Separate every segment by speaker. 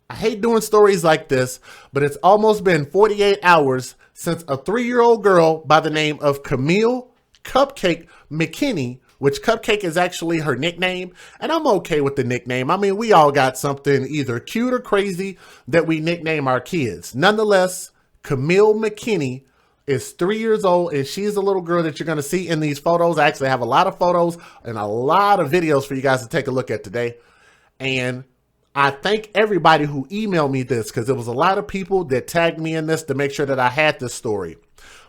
Speaker 1: I hate doing stories like this, but it's almost been 48 hours since a 3-year-old girl by the name of Kamille Cupcake McKinney, which Cupcake is actually her nickname, and I'm okay with the nickname. I mean, we all got something either cute or crazy that we nickname our kids. Nonetheless, Kamille McKinney is 3 years old, and she's a little girl that you're going to see in these photos. I actually have a lot of photos and a lot of videos for you guys to take a look at today. And I thank everybody who emailed me this, because there was a lot of people that tagged me in this to make sure that I had this story.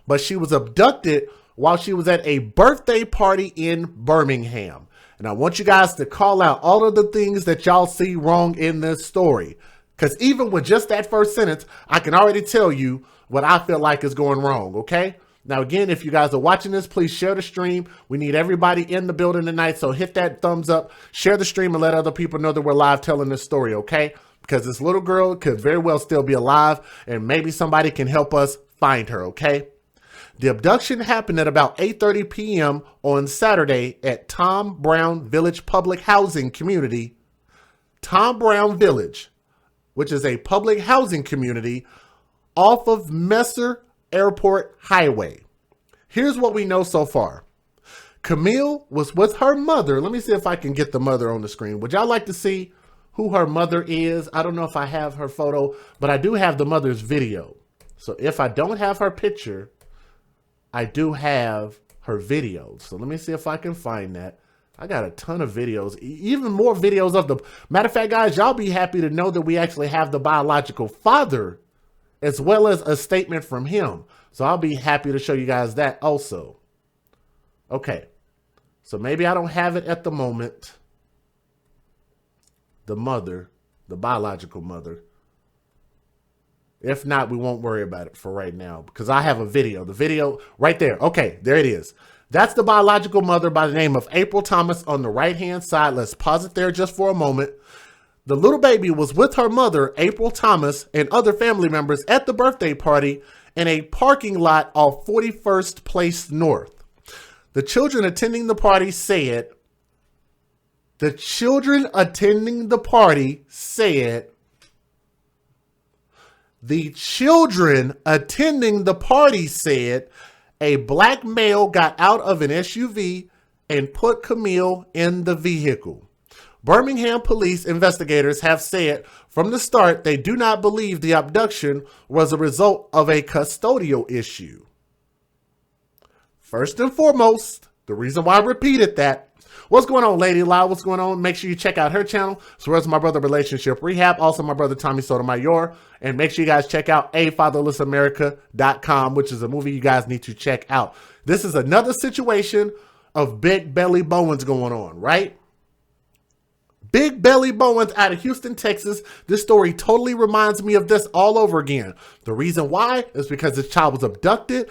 Speaker 1: But she was abducted while she was at a birthday party in Birmingham. And I want you guys to call out all of the things that y'all see wrong in this story. Because even with just that first sentence, I can already tell you what I feel like is going wrong, okay? Now, again, if you guys are watching this, please share the stream. We need everybody in the building tonight, so hit that thumbs up, share the stream, and let other people know that we're live telling this story, okay? Because this little girl could very well still be alive, and maybe somebody can help us find her, okay? The abduction happened at about 8:30 p.m. on Saturday at Tom Brown Village Public Housing Community. Tom Brown Village, which is a public housing community off of Messer Airport Highway. Here's what we know so far. Kamille was with her mother. Let me see if I can get the mother on the screen. Would y'all like to see who her mother is? I don't know if I have her photo, but I do have the mother's video. So if I don't have her picture, I do have her video. So let me see if I can find that. I got a ton of videos, even more videos of the... Matter of fact, guys, y'all be happy to know that we actually have the biological father as well as a statement from him. So I'll be happy to show you guys that also. Okay. So maybe I don't have it at the moment. The mother, the biological mother. If not, we won't worry about it for right now because I have a video. The video right there. Okay, there it is. That's the biological mother by the name of April Thomas on the right-hand side. Let's pause it there just for a moment. The little baby was with her mother, April Thomas, and other family members at the birthday party in a parking lot off 41st Place North. The children attending the party said, the children attending the party said a black male got out of an SUV and put Kamille in the vehicle. Birmingham police investigators have said from the start they do not believe the abduction was a result of a custodial issue. First and foremost, the reason why I repeated that. What's going on, Lady Lau? What's going on? Make sure you check out her channel, as well as my brother Relationship Rehab, also my brother Tommy Sotomayor, and make sure you guys check out afatherlessamerica.com, which is a movie you guys need to check out. This is another situation of Big Belly Bowens going on, right? Big Belly Bowens out of Houston, Texas. This story totally reminds me of this all over again. The reason why is because this child was abducted.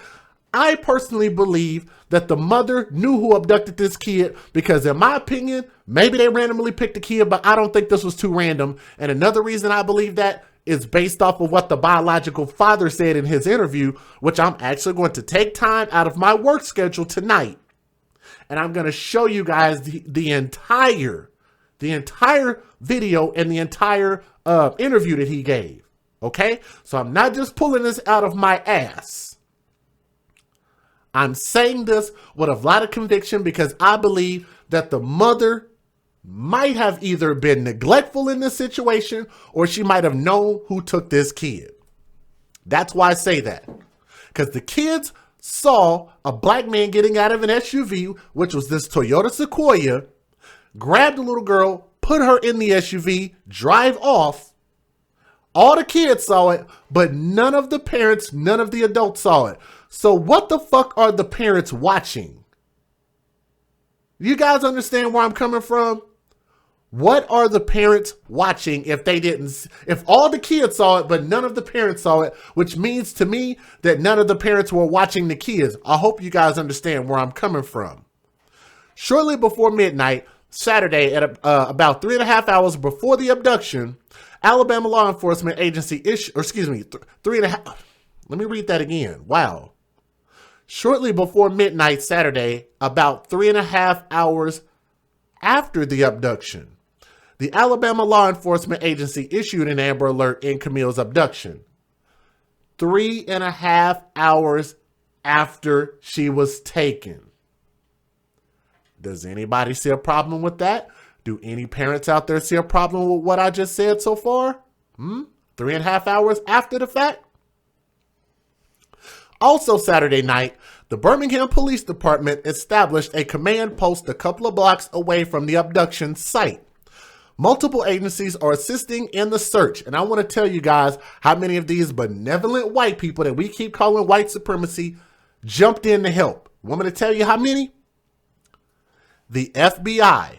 Speaker 1: I personally believe that the mother knew who abducted this kid because, in my opinion, maybe they randomly picked the kid, but I don't think this was too random. And another reason I believe that is based off of what the biological father said in his interview, which I'm actually going to take time out of my work schedule tonight. And I'm going to show you guys the entire video and the entire interview that he gave. Okay? So I'm not just pulling this out of my ass. I'm saying this with a lot of conviction because I believe that the mother might have either been neglectful in this situation or she might have known who took this kid. That's why I say that. Because the kids saw a black man getting out of an SUV, which was this Toyota Sequoia, grabbed the little girl, put her in the SUV, drive off. All the kids saw it, but none of the parents, none of the adults saw it. So what the fuck are the parents watching? You guys understand where I'm coming from? What are the parents watching if all the kids saw it, but none of the parents saw it, which means to me that none of the parents were watching the kids. I hope you guys understand where I'm coming from. Shortly before midnight, Saturday, at about 3.5 hours before the abduction, Alabama law enforcement agency let me read that again. Wow. Shortly before midnight Saturday, about 3.5 hours after the abduction, The Alabama law enforcement agency issued an Amber Alert in Kamille's abduction 3.5 hours after she was taken. Does anybody see a problem with that? Do any parents out there see a problem with what I just said so far? 3.5 hours after the fact? Also Saturday night, the Birmingham Police Department established a command post a couple of blocks away from the abduction site. Multiple agencies are assisting in the search, and I want to tell you guys how many of these benevolent white people that we keep calling white supremacy jumped in to help. Want me to tell you how many? The FBI,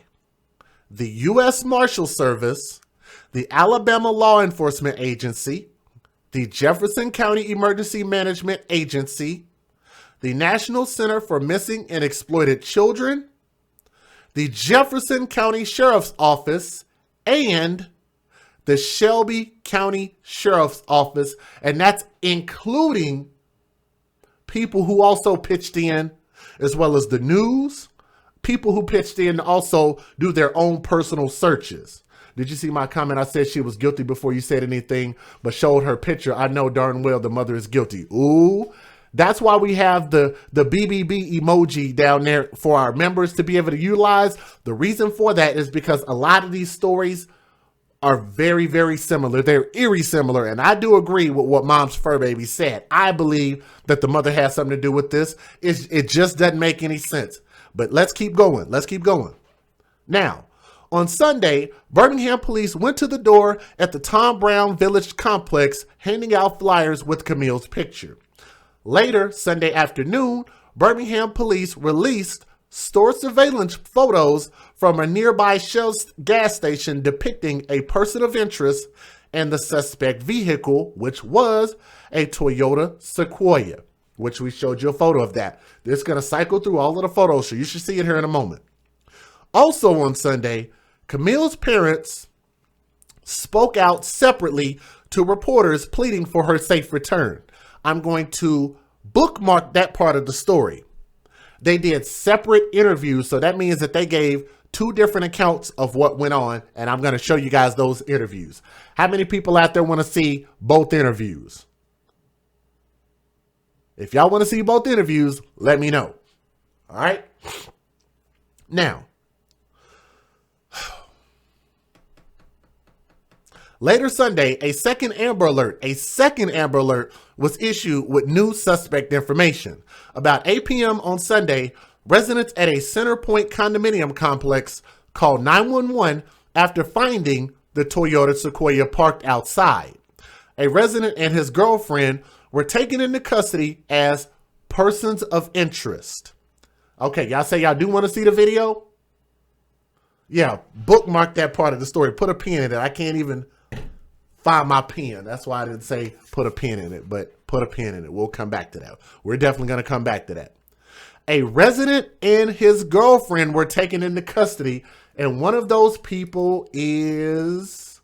Speaker 1: the U.S. Marshal Service, the Alabama Law Enforcement Agency, the Jefferson County Emergency Management Agency, the National Center for Missing and Exploited Children, the Jefferson County Sheriff's Office, and the Shelby County Sheriff's Office, and that's including people who also pitched in, as well as the news, people who pitched in to also do their own personal searches. Did you see my comment? I said she was guilty before you said anything, but showed her picture. I know darn well the mother is guilty. Ooh, that's why we have the BBB emoji down there for our members to be able to utilize. The reason for that is because a lot of these stories are very, very similar. They're eerie similar. And I do agree with what Mom's Fur Baby said. I believe that the mother has something to do with this. It just doesn't make any sense. But let's keep going. Let's keep going. Now, on Sunday, Birmingham police went to the door at the Tom Brown Village complex, handing out flyers with Kamille's picture. Later, Sunday afternoon, Birmingham police released store surveillance photos from a nearby Shell gas station depicting a person of interest and the suspect vehicle, which was a Toyota Sequoia, which we showed you a photo of that. It's going to cycle through all of the photos, so you should see it here in a moment. Also on Sunday, Kamille's parents spoke out separately to reporters pleading for her safe return. I'm going to bookmark that part of the story. They did separate interviews, so that means that they gave two different accounts of what went on, and I'm going to show you guys those interviews. How many people out there want to see both interviews? If y'all want to see both interviews, let me know. All right? Now, later Sunday, a second Amber Alert was issued with new suspect information. About 8 p.m. on Sunday, residents at a Center Point condominium complex called 911 after finding the Toyota Sequoia parked outside. A resident and his girlfriend were taken into custody as persons of interest. Okay, y'all say y'all do want to see the video? Yeah, bookmark that part of the story. Put a pin in it. I can't even find my pen. That's why I didn't say put a pin in it, but put a pin in it. We'll come back to that. We're definitely going to come back to that. A resident and his girlfriend were taken into custody, and one of those people is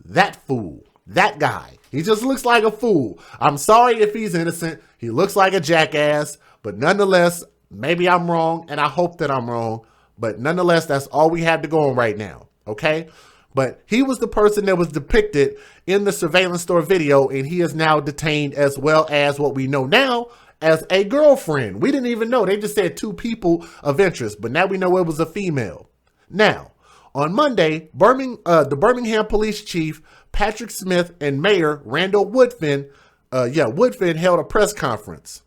Speaker 1: that fool, that guy. He just looks like a fool. I'm sorry if he's innocent. He looks like a jackass, but nonetheless, maybe I'm wrong, and I hope that I'm wrong, but nonetheless, that's all we have to go on right now, okay? But he was the person that was depicted in the surveillance store video, and he is now detained, as well as what we know now as a girlfriend. We didn't even know. They just said two people of interest, but now we know it was a female. Now, on Monday, the Birmingham police chief, Patrick Smith, and Mayor Randall Woodfin held a press conference.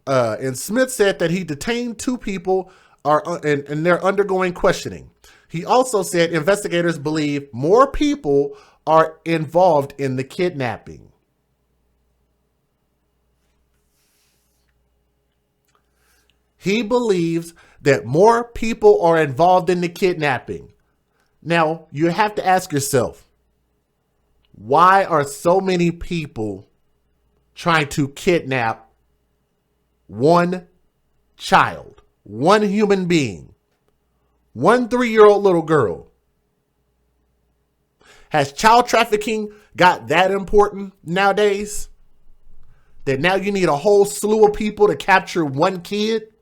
Speaker 1: And Smith said that he detained two people and they're undergoing questioning. He also said investigators believe more people are involved in the kidnapping. He believes that more people are involved in the kidnapping. Now, you have to ask yourself, why are so many people trying to kidnap one child, one human being? 1 3-year-old little girl. Has child trafficking got that important nowadays? That now you need a whole slew of people to capture one kid?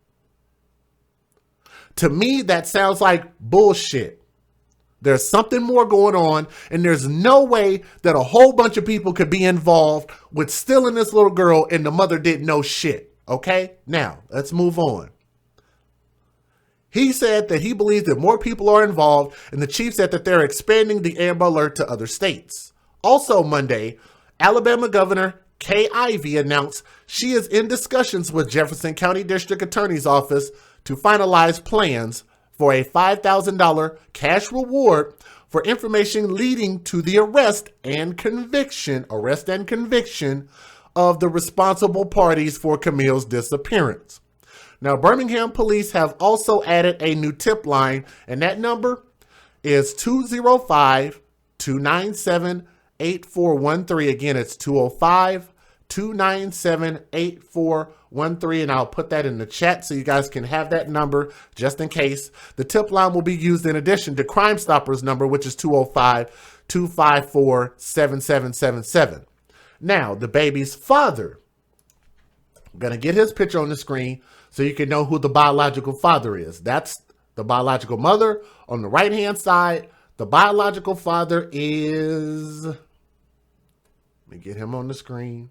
Speaker 1: To me, that sounds like bullshit. There's something more going on, and there's no way that a whole bunch of people could be involved with stealing this little girl and the mother didn't know shit. Okay? Now, let's move on. He said that he believes that more people are involved, and the chief said that they're expanding the Amber Alert to other states. Also Monday, Alabama Governor Kay Ivey announced she is in discussions with Jefferson County District Attorney's Office to finalize plans for a $5,000 cash reward for information leading to the arrest and conviction of the responsible parties for Kamille's disappearance. Now, Birmingham police have also added a new tip line, and that number is 205-297-8413. Again, it's 205-297-8413, and I'll put that in the chat so you guys can have that number just in case. The tip line will be used in addition to Crime Stoppers number, which is 205-254-7777. Now, the baby's father. I'm going to get his picture on the screen so you can know who the biological father is. That's the biological mother on the right-hand side. The biological father is... Let me get him on the screen.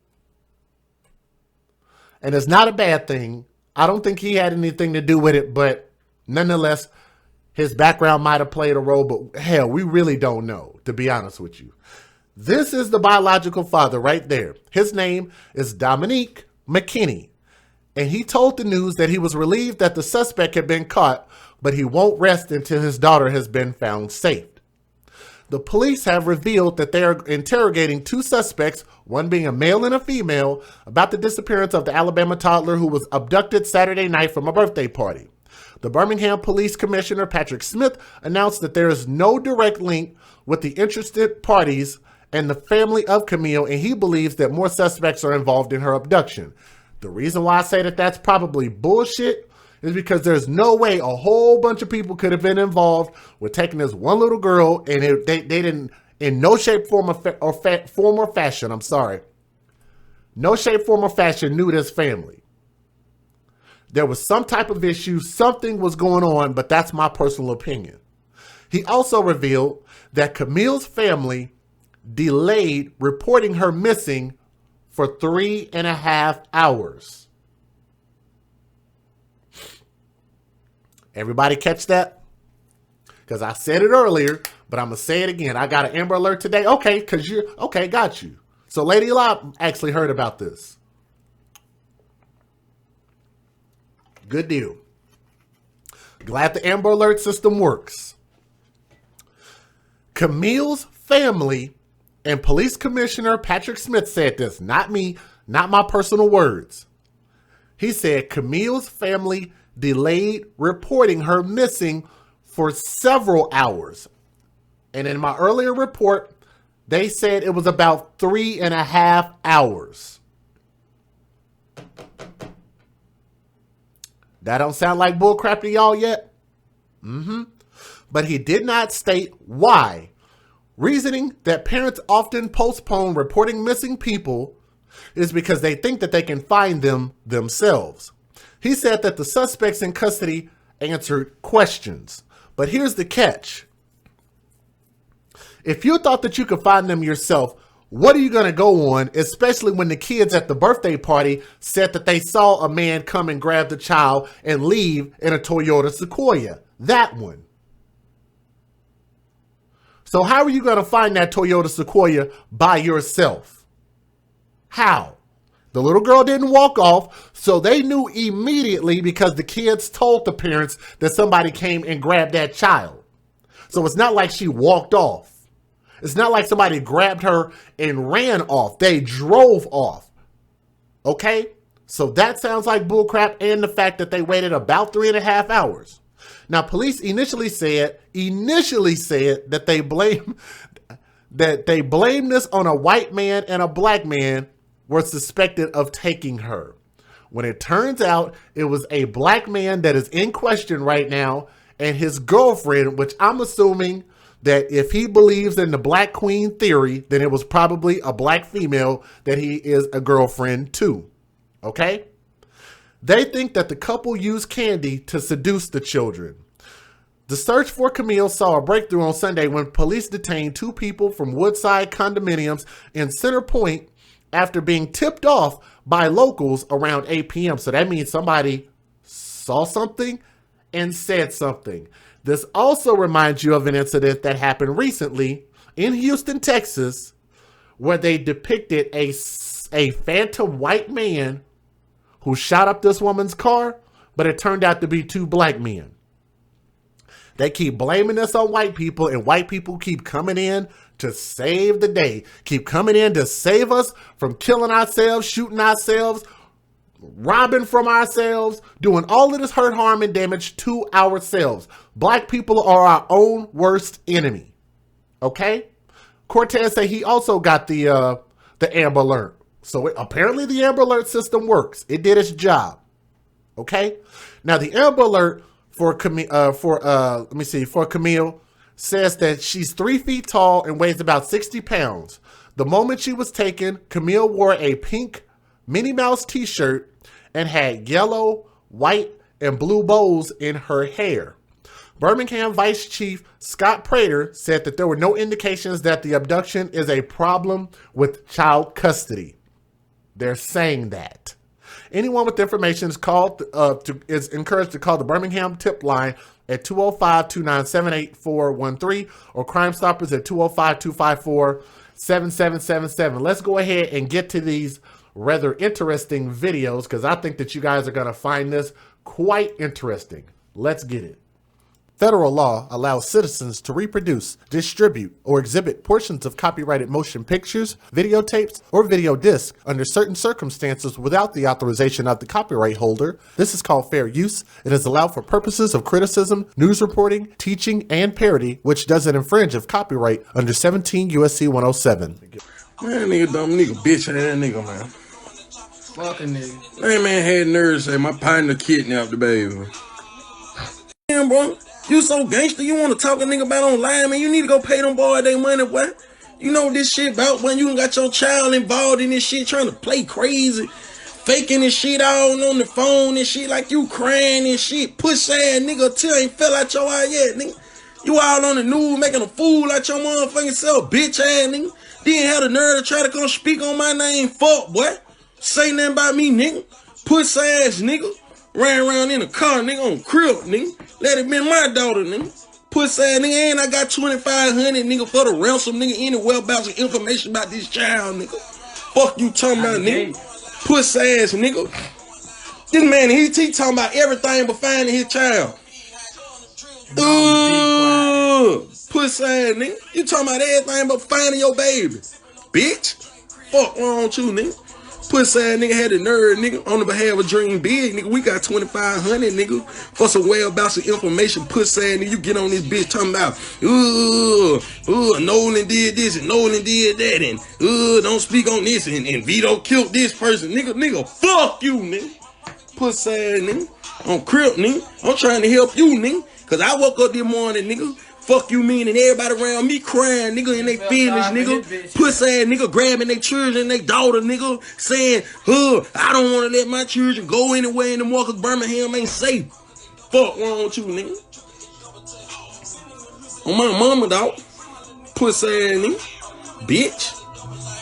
Speaker 1: And it's not a bad thing. I don't think he had anything to do with it, but nonetheless, his background might have played a role, but hell, we really don't know, to be honest with you. This is the biological father right there. His name is Dominique McKinney. And he told the news that he was relieved that the suspect had been caught, but he won't rest until his daughter has been found safe. The police have revealed that they are interrogating two suspects, one being a male and a female, about the disappearance of the Alabama toddler who was abducted Saturday night from a birthday party. The Birmingham Police Commissioner, Patrick Smith, announced that there is no direct link with the interested parties and the family of Kamille, and he believes that more suspects are involved in her abduction. The reason why I say that that's probably bullshit is because there's no way a whole bunch of people could have been involved with taking this one little girl, and they didn't, in no shape, form, or fashion, I'm sorry. No shape, form, or fashion knew this family. There was some type of issue, something was going on, but that's my personal opinion. He also revealed that Kamille's family delayed reporting her missing for 3.5 hours. Everybody catch that? Because I said it earlier, but I'm going to say it again. I got an Amber Alert today. Okay, got you. So Lady Lop actually heard about this. Good deal. Glad the Amber Alert system works. Kamille's family and Police Commissioner Patrick Smith said this, not me, not my personal words. He said Kamille's family delayed reporting her missing for several hours. And in my earlier report, they said it was about 3.5 hours. That don't sound like bullcrap to y'all yet? But he did not state why. Reasoning that parents often postpone reporting missing people is because they think that they can find them themselves. He said that the suspects in custody answered questions. But here's the catch. If you thought that you could find them yourself, what are you going to go on, especially when the kids at the birthday party said that they saw a man come and grab the child and leave in a Toyota Sequoia? That one. So how are you going to find that Toyota Sequoia by yourself? How? The little girl didn't walk off, so they knew immediately because the kids told the parents that somebody came and grabbed that child. So it's not like she walked off. It's not like somebody grabbed her and ran off. They drove off. Okay? So that sounds like bullcrap, and the fact that they waited about 3.5 hours. Now, police initially said that they blame this on a white man and a black man were suspected of taking her. When it turns out it was a black man that is in question right now and his girlfriend, which I'm assuming that if he believes in the Black Queen theory, then it was probably a black female that he is a girlfriend to. Okay? They think that the couple used candy to seduce the children. The search for Kamille saw a breakthrough on Sunday when police detained 2 people from Woodside condominiums in Center Point after being tipped off by locals around 8 p.m. So that means somebody saw something and said something. This also reminds you of an incident that happened recently in Houston, Texas, where they depicted a phantom white man who shot up this woman's car, but it turned out to be 2 black men. They keep blaming this on white people, and white people keep coming in to save the day. Keep coming in to save us from killing ourselves, shooting ourselves, robbing from ourselves, doing all of this hurt, harm, and damage to ourselves. Black people are our own worst enemy. Okay? Cortez said he also got the Amber Alert. So apparently the Amber Alert system works. It did its job. Okay? Now the Amber Alert for Kamille says that she's 3 feet tall and weighs about 60 pounds. The moment she was taken, Kamille wore a pink Minnie Mouse t-shirt and had yellow, white, and blue bows in her hair. Birmingham Vice Chief Scott Prater said that there were no indications that the abduction is a problem with child custody. They're saying that. Anyone with information is is encouraged to call the Birmingham tip line at 205-297-8413 or Crime Stoppers at 205-254-7777. Let's go ahead and get to these rather interesting videos because I think that you guys are going to find this quite interesting. Let's get it. Federal law allows citizens to reproduce, distribute, or exhibit portions of copyrighted motion pictures, videotapes, or video discs under certain circumstances without the authorization of the copyright holder. This is called fair use. It is allowed for purposes of criticism, news reporting, teaching, and parody, which doesn't infringe of copyright under 17 U.S.C. 107.
Speaker 2: Man, nigga, dumb nigga, bitch ass nigga, man.
Speaker 3: Fucking nigga.
Speaker 2: Man had nerves say my partner kidnapped the baby. Damn, bro. You so gangster, you want to talk a nigga about online, man. You need to go pay them boys their money, boy. You know what this shit about when you got your child involved in this shit, trying to play crazy, faking this shit all on the phone and shit like you crying and shit. Push ass nigga till ain't fell out your eye yet, nigga. You all on the news making a fool out your motherfucking self, bitch ass nigga. Didn't have the nerve to try to come speak on my name, fuck, boy. Say nothing about me, nigga. Push ass nigga. Ran around in a car, nigga, on crib, nigga. Let it be my daughter, nigga. Pussy ass nigga, and I got 2,500, nigga, for the ransom, nigga. Anywhere about some information about this child, nigga. Fuck you talking about, nigga. Pussy ass nigga. This man, he talking about everything but finding his child. Pussy ass nigga. You talking about everything but finding your baby. Bitch. Fuck wrong with you, nigga. Pussy ass nigga had the nerve, nigga, on the behalf of Dream Big, nigga. We got 2,500, nigga, for some whereabouts of information. Pussy ass nigga, you get on this bitch talking about, Nolan did this and Nolan did that, and don't speak on this, and Vito killed this person, nigga, fuck you, nigga. Pussy ass nigga, on crib, nigga. I'm trying to help you, nigga, cause I woke up this morning, nigga. Fuck you mean and everybody around me crying, nigga, in they feelings, nigga. Pussy ass nigga grabbing their children, their daughter, nigga, saying, I don't want to let my children go anywhere in the mall cause Birmingham ain't safe. Fuck wrong with you, nigga. On my mama, dog. Pussy ass nigga. Bitch.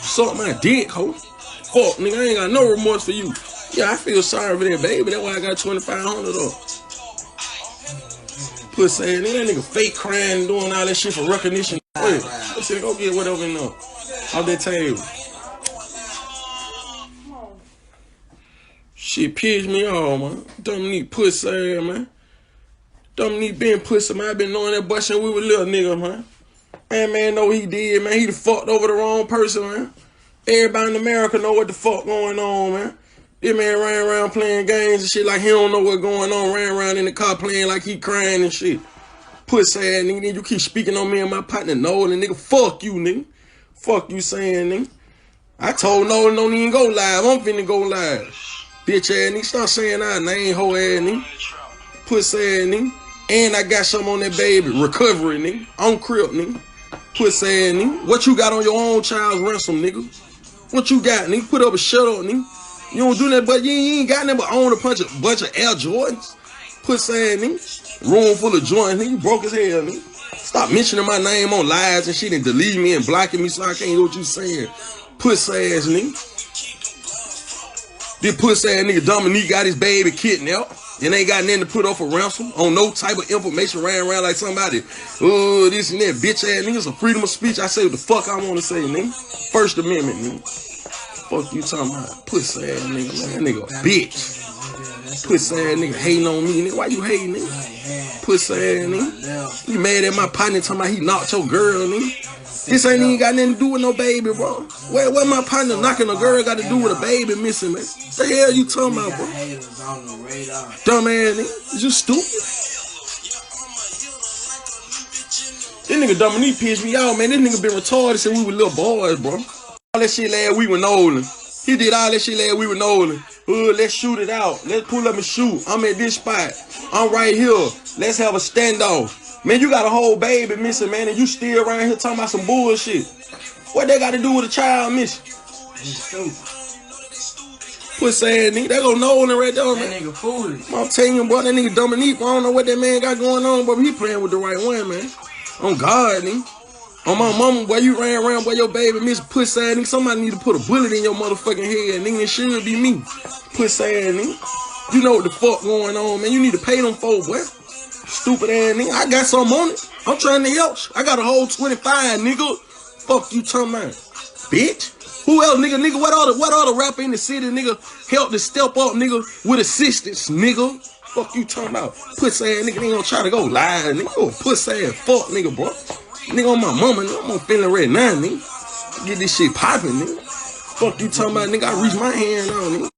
Speaker 2: Suck my dick, ho. Fuck, nigga, I ain't got no remorse for you. Yeah, I feel sorry for that baby. That's why I got 2,500 up. Pussy ass nigga, that nigga fake crying and doing all that shit for recognition. Wait, let's see, go get whatever in there. Off that table. Shit pissed me off, man. Dominique pussy ass, man. Dominique been pussy, man. I been knowing that boy since we were little niggas, man. Man know what he did, man. He done fucked over the wrong person, man. Everybody in America know what the fuck going on, man. This man ran around playing games and shit like he don't know what's going on. Ran around in the car playing like he crying and shit. Pussy ass nigga, then you keep speaking on me and my partner Nolan, nigga. Fuck you, nigga. Fuck you saying, nigga. I told Nolan don't even go live. I'm finna go live. Bitch ass nigga, stop saying our name, hoe ass nigga. Pussy ass nigga. And I got something on that baby. Recovery, nigga. On crib, nigga. Pussy ass nigga. What you got on your own child's ransom, nigga? What you got, nigga? Put up a shut up, nigga. You don't do that, but you ain't got nothing but own a bunch of Air Jordans. Pussy ass nigga. Room full of joints, nigga. You broke as hell, nigga. Stop mentioning my name on lives and shit and delete me and blocking me so I can't hear what you saying. Pussy ass nigga. This pussy ass nigga Dominique got his baby kidnapped and ain't got nothing to put up for ransom on no type of information ran around like somebody, oh, this and that bitch ass nigga. It's a freedom of speech. I say what the fuck I want to say, nigga. First Amendment, nigga. Fuck you talking about? Pussy ass nigga, man. That nigga a bitch. Pussy ass nigga hating on me, nigga. Why you hating, nigga? Pussy ass nigga. You mad at my partner talking about he knocked your girl, nigga? This ain't even got nothing to do with no baby, bro. What my partner knocking a girl got to do with a baby missing, man? The hell you talking about, bro? Dumb ass nigga. Is you stupid? This nigga Dominique pissed me out, man. This nigga been retarded since we were little boys, bro. All that shit last week with Nolan. He did all that shit last week with Nolan. Let's shoot it out. Let's pull up and shoot. I'm at this spot. I'm right here. Let's have a standoff. Man, you got a whole baby missing, man, and you still around here talking about some bullshit. What they got to do with a child missing? Pussy ass nigga. That go Nolan right there, man. That nigga foolish. I'm telling you, boy, that nigga Dominique, I don't know what that man got going on, but he playing with the right one, man. On God, nigga. On my mama, boy, you ran around, boy, your baby miss pussy ass nigga. Somebody need to put a bullet in your motherfucking head, nigga. It should be me. Pussy ass nigga. You know what the fuck going on, man. You need to pay them folks, boy. Stupid ass nigga. I got something on it. I'm trying to help. I got a whole 25, nigga. Fuck you talking about, bitch. Who else, nigga? Nigga, what other rapper in the city, nigga, help to step up, nigga, with assistance, nigga? Fuck you talking about? Pussy ass nigga, ain't gonna try to go lie, nigga. Oh, pussy ass fuck, nigga, bro. Nigga on my mama, nigga. I'm on feeling red now, nigga. Get this shit popping, nigga. Fuck you talking about, nigga. I reach my hand on, nigga.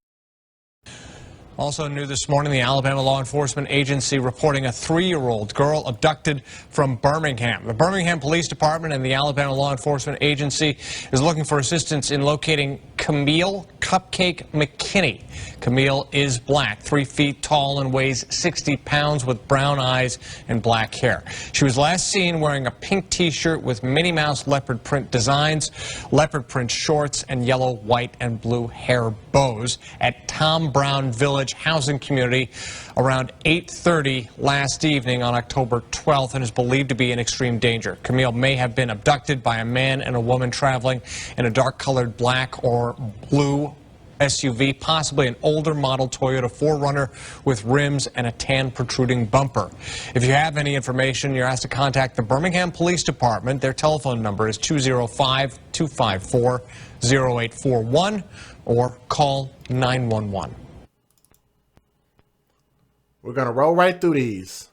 Speaker 4: Also new this morning, the Alabama Law Enforcement Agency reporting a 3-year-old girl abducted from Birmingham. The Birmingham Police Department and the Alabama Law Enforcement Agency is looking for assistance in locating Kamille Cupcake McKinney. Kamille is black, 3 feet tall and weighs 60 pounds with brown eyes and black hair. She was last seen wearing a pink t-shirt with Minnie Mouse leopard print designs, leopard print shorts, and yellow, white, and blue hair bows at Tom Brown Village housing community around 8:30 last evening on October 12th and is believed to be in extreme danger. Kamille may have been abducted by a man and a woman traveling in a dark-colored black or blue SUV, possibly an older model Toyota 4Runner with rims and a tan protruding bumper. If you have any information, you're asked to contact the Birmingham Police Department. Their telephone number is 205-254-0841 or call 911.
Speaker 1: We're going to roll right through these.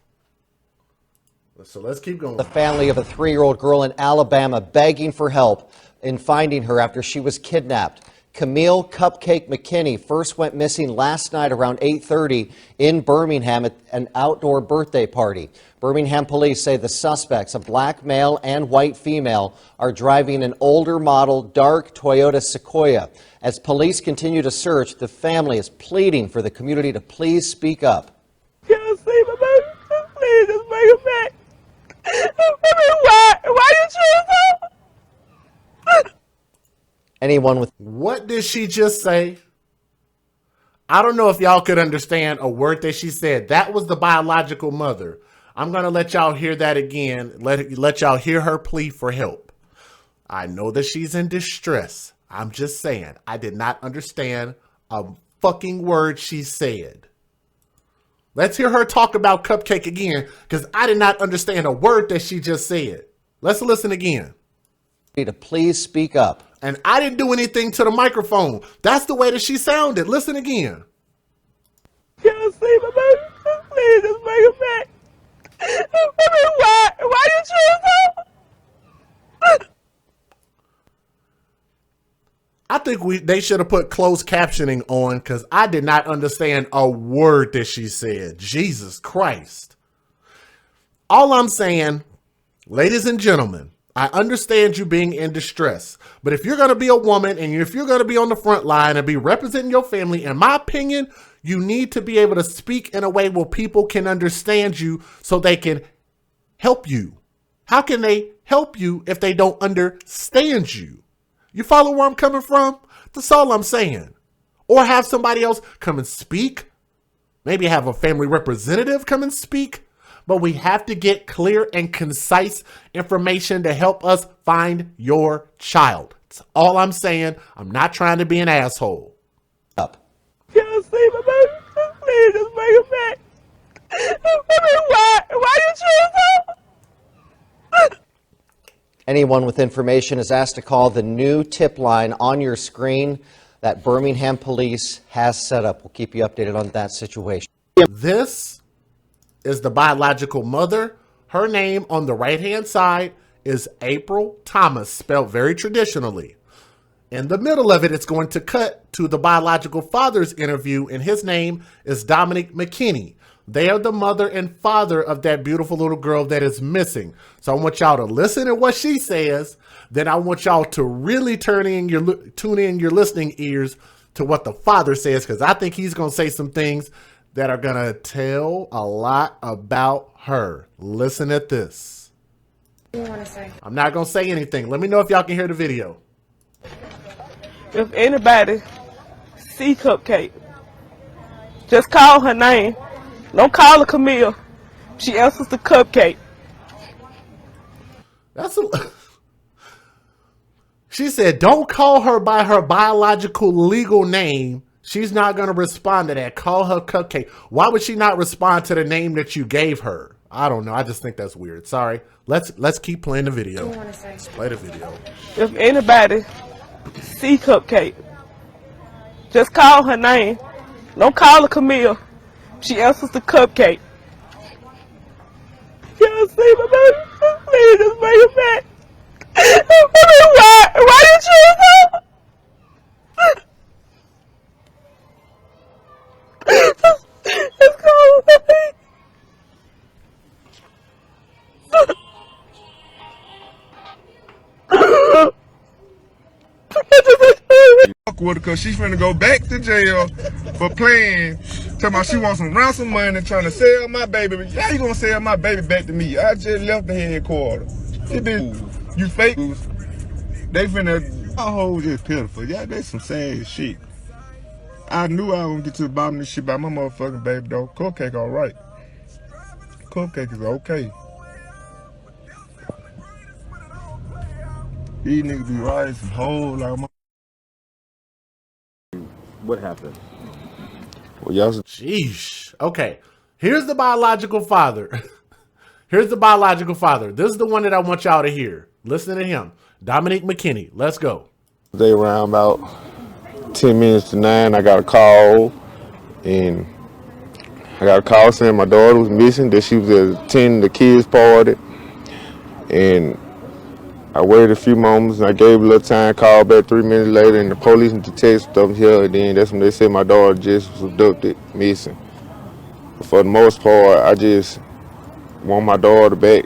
Speaker 1: So let's keep going.
Speaker 5: The family of a 3-year-old girl in Alabama begging for help in finding her after she was kidnapped. Kamille Cupcake McKinney first went missing last night around 8:30 in Birmingham at an outdoor birthday party. Birmingham police say the suspects, a black male and white female, are driving an older model dark Toyota Sequoia. As police continue to search, the family is pleading for the community to please speak up.
Speaker 6: Can't see my baby. Just please, just bring him back. I mean, why you choose him?
Speaker 5: Anyone with...
Speaker 1: What did she just say? I don't know if y'all could understand a word that she said. That was the biological mother. I'm going to let y'all hear that again. Let y'all hear her plea for help. I know that she's in distress. I'm just saying, I did not understand a fucking word she said. Let's hear her talk about Cupcake again, because I did not understand a word that she just said. Let's listen again.
Speaker 5: To please speak up.
Speaker 1: And I didn't do anything to the microphone. That's the way that she sounded. Listen again.
Speaker 6: Can't see my baby. Just please, just bring him back. I mean, why you choose him?
Speaker 1: I think they should have put closed captioning on, because I did not understand a word that she said. Jesus Christ. All I'm saying, ladies and gentlemen, I understand you being in distress, but if you're going to be a woman and if you're going to be on the front line and be representing your family, in my opinion, you need to be able to speak in a way where people can understand you so they can help you. How can they help you if they don't understand you? You follow where I'm coming from? That's all I'm saying. Or have somebody else come and speak maybe have a family representative come and speak, but we have to get clear and concise information to help us find your child. That's all I'm saying. I'm not trying to be an asshole.
Speaker 5: Up.
Speaker 6: Y'all see my baby? Please just bring him back. Why you choose him?
Speaker 5: Anyone with information is asked to call the new tip line on your screen that Birmingham Police has set up. We'll keep you updated on that situation.
Speaker 1: This is the biological mother. Her name on the right-hand side is April Thomas, spelled very traditionally. In the middle of it, it's going to cut to the biological father's interview, and his name is Dominic McKinney. They are the mother and father of that beautiful little girl that is missing. So I want y'all to listen to what she says. Then I want y'all to really tune in your listening ears to what the father says, because I think he's going to say some things that are going to tell a lot about her. Listen at this.
Speaker 7: What do you want to say?
Speaker 1: I'm not going to say anything. Let me know if y'all can hear the video.
Speaker 6: If anybody see Cupcake, just call her name. Don't call her Kamille. She answers to Cupcake.
Speaker 1: She said, don't call her by her biological legal name. She's not going to respond to that. Call her Cupcake. Why would she not respond to the name that you gave her? I don't know. I just think that's weird. Sorry. Let's keep playing the video.
Speaker 7: What do you want to say?
Speaker 1: Let's play the video.
Speaker 6: If anybody see Cupcake, just call her name. Don't call her Kamille. She answers to Cupcake. Y'all see my baby? Please just bring him back. Why you choose him? Just call her name.
Speaker 8: Fuck with her because she's finna go back to jail for playing. Talking about she wants some ransom money, trying to sell my baby. How you gonna sell my baby back to me? I just left the headquarters. It been, you fake. They finna, our hoes just pitiful. Yeah, that's some sad shit. I knew I was gonna get to the bottom of this shit by my motherfucking baby though. Cupcake alright. Cupcake is okay. These niggas be riding some hoes like my.
Speaker 9: What happened?
Speaker 8: Well, y'all.
Speaker 1: Sheesh. Okay. Here's the biological father. Here's the biological father. This is the one that I want y'all to hear. Listen to him. Dominic McKinney. Let's go.
Speaker 8: They around about 10 minutes to 9, I got a call, and I got a call saying my daughter was missing, that she was attending the kids' party, and I waited a few moments, and I gave a little time, called back 3 minutes later, and the police and detectives stuff here, and then that's when they said my daughter just was abducted, missing. But for the most part, I just want my daughter back.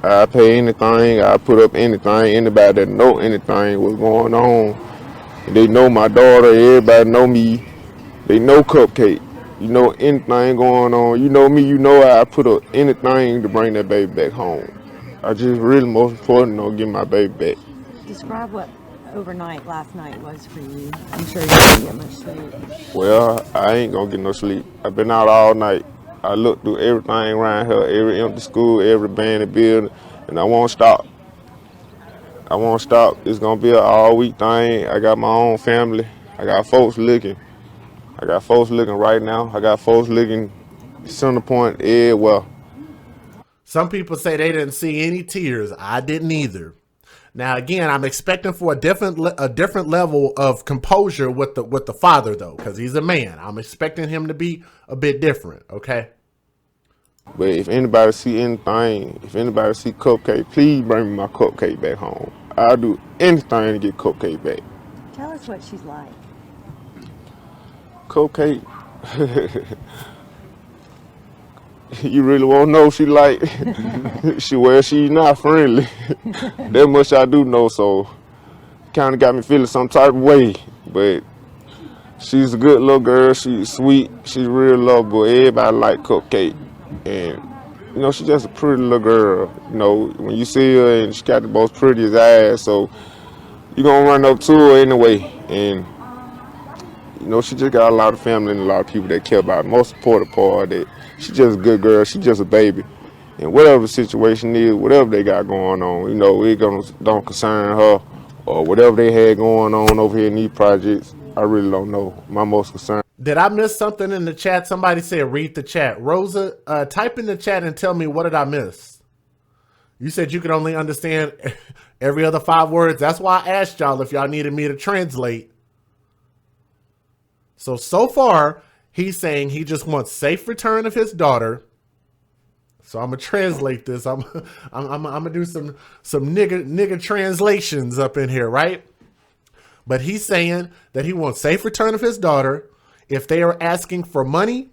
Speaker 8: I pay anything, I put up anything, anybody that know anything what's going on. And they know my daughter, everybody know me, they know Cupcake. You know anything going on, you know me, you know I put up anything to bring that baby back home. I just really most important on getting my baby back.
Speaker 10: Describe what overnight last night was for you. I'm sure you didn't get much sleep.
Speaker 8: Well, I ain't gonna get no sleep. I've been out all night. I looked through everything around here, every empty school, every abandoned building, and I won't stop. I won't stop. It's gonna be an all-week thing. I got my own family. I got folks looking. I got folks looking right now. I got folks looking center point everywhere.
Speaker 1: Some people say they didn't see any tears. I didn't either. Now, again, I'm expecting for a different level of composure with the father, though, because he's a man. I'm expecting him to be a bit different, okay?
Speaker 8: But if anybody see anything, if anybody see Cupcake, please bring me my Cupcake back home. I'll do anything to get Cupcake back.
Speaker 10: Tell us what she's like.
Speaker 8: Cupcake, you really want to know what she like? She's not friendly. That much I do know, so kind of got me feeling some type of way. But she's a good little girl. She's sweet. She's real lovable. Everybody like Cupcake. And, you know, she's just a pretty little girl. You know, when you see her, and she got the most prettiest eyes, so you're going to run up to her anyway. And You know, she just got a lot of family and a lot of people that care about her. Most supportive part that she's just a good girl. She's just a baby. And whatever the situation is, whatever they got going on, you know, it don't concern her or whatever they had going on over here in these projects. I really don't know. My most concern.
Speaker 1: Did I miss something in the chat? Somebody said read the chat. Rosa, type in the chat and tell me what did I miss. You said you could only understand every other 5 words. That's why I asked y'all if y'all needed me to translate. So far, he's saying he just wants safe return of his daughter. So I'm gonna translate this. I'm gonna do some nigga translations up in here, right? But he's saying that he wants safe return of his daughter. If they are asking for money,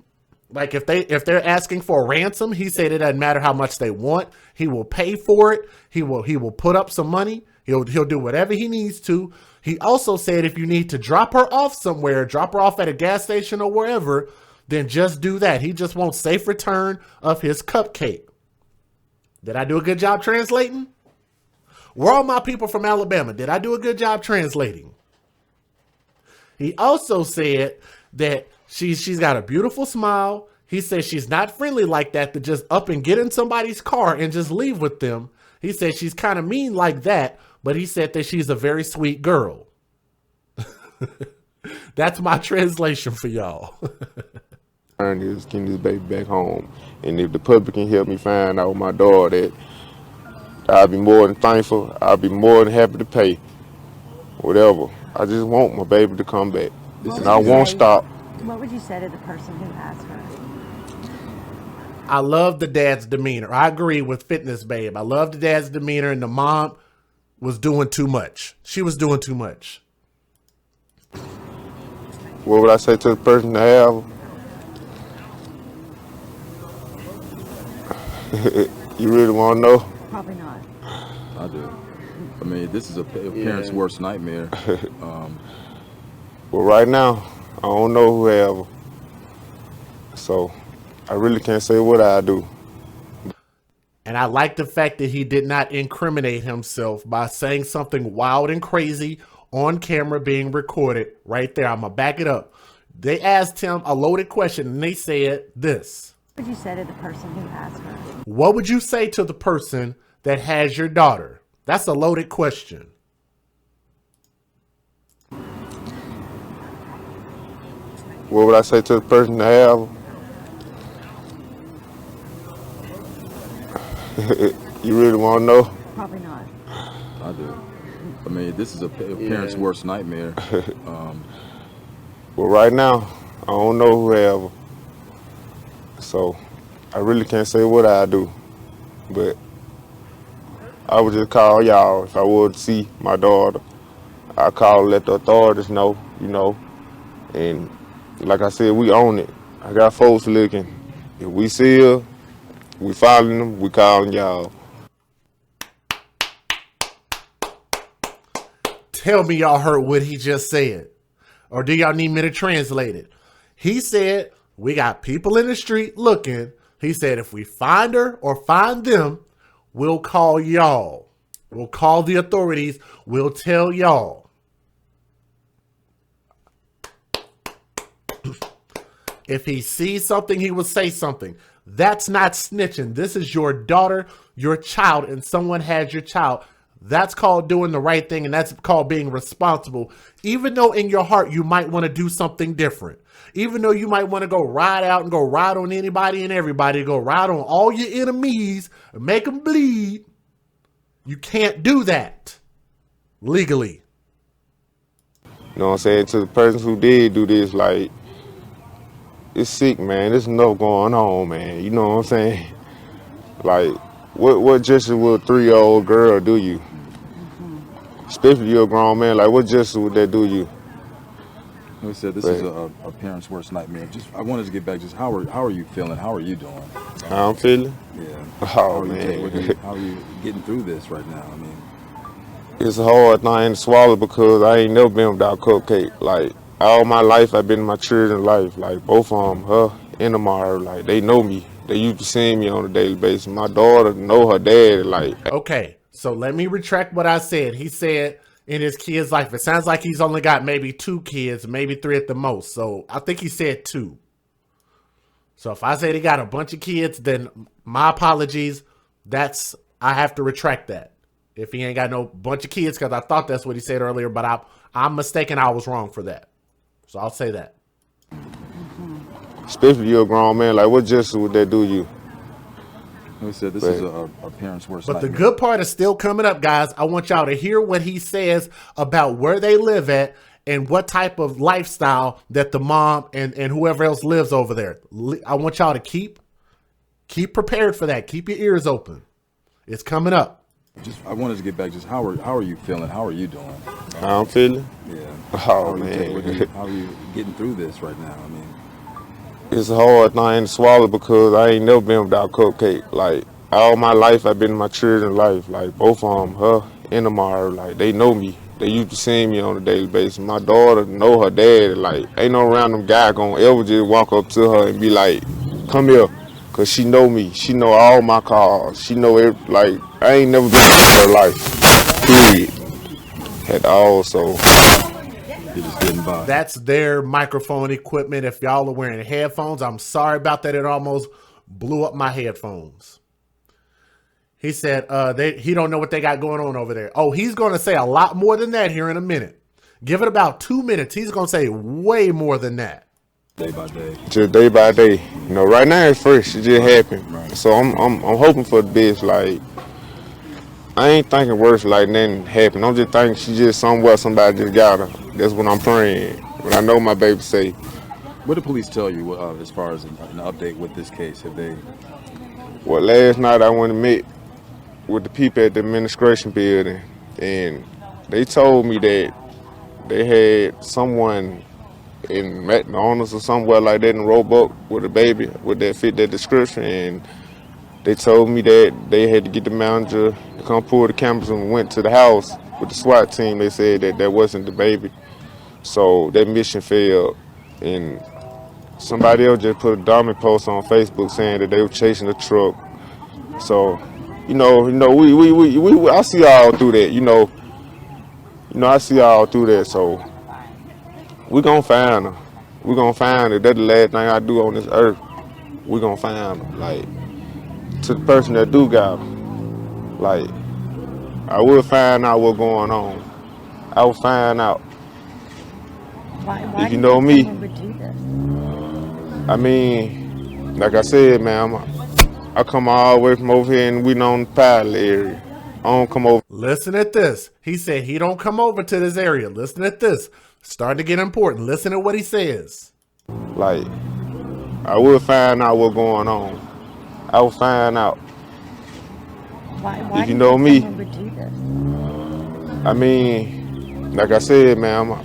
Speaker 1: like if they're asking for a ransom, he said it doesn't matter how much they want. He will pay for it. He will put up some money. He'll do whatever he needs to. He also said if you need to drop her off somewhere, drop her off at a gas station or wherever, then just do that. He just wants safe return of his cupcake. Did I do a good job translating? Where are my people from Alabama? Did I do a good job translating? He also said that she's got a beautiful smile. He said she's not friendly like that to just up and get in somebody's car and just leave with them. He said she's kind of mean like that, but he said that she's a very sweet girl. That's my translation for y'all.
Speaker 8: Is getting this baby back home, and if the public can help me find out my daughter, that I'll be more than thankful. I'll be more than happy to pay whatever. I just want my baby to come back, and I won't stop.
Speaker 10: What would you say to the person who asked her?
Speaker 1: I love the dad's demeanor. I agree with Fitness Babe. I love the dad's demeanor, and the mom was doing too much. She was doing too much.
Speaker 8: What would I say to the person to have? You really want to know?
Speaker 10: Probably not.
Speaker 7: I do. I mean, this is a parent's worst nightmare.
Speaker 8: Well, right now, I don't know who have her. So I really can't say what I do.
Speaker 1: And I like the fact that he did not incriminate himself by saying something wild and crazy on camera being recorded right there. I'm going to back it up. They asked him a loaded question and they said this.
Speaker 10: What would you say to the person who asked her?
Speaker 1: What would you say to the person that has your daughter? That's a loaded question.
Speaker 8: What would I say to the person to have her? You really want to know?
Speaker 10: Probably not.
Speaker 7: I do. I mean, this is a parent's worst nightmare.
Speaker 8: Well, right now, I don't know who have her. So I really can't say what I do. But I would just call y'all if I would see my daughter. I call, let the authorities know, you know. And like I said, we own it. I got folks looking. If we see her, we following them, we calling y'all.
Speaker 1: Tell me y'all heard what he just said. Or do y'all need me to translate it? He said, we got people in the street looking. He said, if we find her or find them, we'll call y'all. We'll call the authorities. We'll tell y'all. If he sees something, he will say something. That's not snitching. This is your daughter, your child, and someone has your child. That's called doing the right thing, and that's called being responsible. Even though in your heart you might want to do something different. Even though you might want to go ride out and go ride on anybody and everybody, go ride on all your enemies and make them bleed. You can't do that legally.
Speaker 8: You know what I'm saying? To the person who did do this, like, it's sick, man. There's enough going on, man. You know what I'm saying? Like, what justice would a 3-year-old girl do you? Especially you're a grown man. Like, what justice would that do you?
Speaker 7: We said this is a parent's worst nightmare. I wanted to get back. Just how are you feeling? How are you doing?
Speaker 8: How I'm feeling?
Speaker 7: Yeah.
Speaker 8: Oh, man.
Speaker 7: How are you getting through this right now? I mean,
Speaker 8: it's a hard thing to swallow because I ain't never been without Cupcake. Like, all my life, I've been in my children's life. Like, both of them, her and Amara, like, they know me. They used to see me on a daily basis. My daughter know her dad. Like,
Speaker 1: okay, so let me retract what I said. He said in his kid's life. It sounds like he's only got maybe 2 kids, maybe 3 at the most. So I think he said 2. So if I said he got a bunch of kids, then my apologies. I have to retract that. If he ain't got no bunch of kids, because I thought that's what he said earlier, but I'm mistaken. I was wrong for that. So I'll say that.
Speaker 8: Especially you're a grown man. Like, what justice would that do you?
Speaker 7: Like I said, this is a parent's worst
Speaker 1: But
Speaker 7: nightmare.
Speaker 1: the good part is still coming up, guys. I want y'all to hear what he says about where they live at and what type of lifestyle that the mom and whoever else lives over there. I want y'all to keep prepared for that. Keep your ears open. It's coming up.
Speaker 7: I wanted to get back. Just how are you feeling? How are you doing?
Speaker 8: How I'm feeling?
Speaker 7: Yeah.
Speaker 8: Oh, man.
Speaker 7: How are you getting through this right now? I mean,
Speaker 8: It's a hard thing to swallow because I ain't never been without Cupcake. Like, all my life, I've been in my children's life. Like, both of them, her and Amara, like, they know me. They used to see me on a daily basis. My daughter know her dad. Like, ain't no random guy gonna ever just walk up to her and be like, come here. Cause she know me. She know all my cars. She know it. Like, I ain't never been in her life. Period. At all, so.
Speaker 7: you're just getting by.
Speaker 1: That's their microphone equipment. If y'all are wearing headphones, I'm sorry about that. It almost blew up my headphones. He said he don't know what they got going on over there. Oh, he's going to say a lot more than that here in a minute. Give it about 2 minutes. He's going to say way more than that.
Speaker 7: Day by day.
Speaker 8: Just day by day. You know, right now it's fresh. It just happened. Right. So I'm hoping for the best. Like, I ain't thinking worse like nothing happened. I'm just thinking she just somewhere somebody just got her. That's what I'm praying. When I know my baby safe.
Speaker 7: What did police tell you as far as an update with this case? Have they?
Speaker 8: Well, last night I went and met with the people at the administration building, and they told me that they had someone in McDonald's or somewhere like that in Roebuck with a baby with that fit that description, and they told me that they had to get the manager to come pull the cameras, and went to the house with the SWAT team. They said that wasn't the baby, so that mission failed, and somebody else just put a dummy post on Facebook saying that they were chasing the truck. So, we I see all through that, I see all through that, so we gonna find her. We gonna find her. That's the last thing I do on this earth. We gonna find her. Like, to the person that do got her. Like, I will find out what's going on. I will find out.
Speaker 10: Why
Speaker 8: If you know me.
Speaker 10: Would do this?
Speaker 8: I mean, like I said, man, I come all the way from over here and we on the pilot area. I don't come over.
Speaker 1: Listen at this. He said he don't come over to this area. Listen at this. Starting to get important. Listen to what he says.
Speaker 8: Like, I will find out what's going on. I will find out.
Speaker 10: Why
Speaker 8: if you know me.
Speaker 10: Would do this?
Speaker 8: I mean, like I said, man,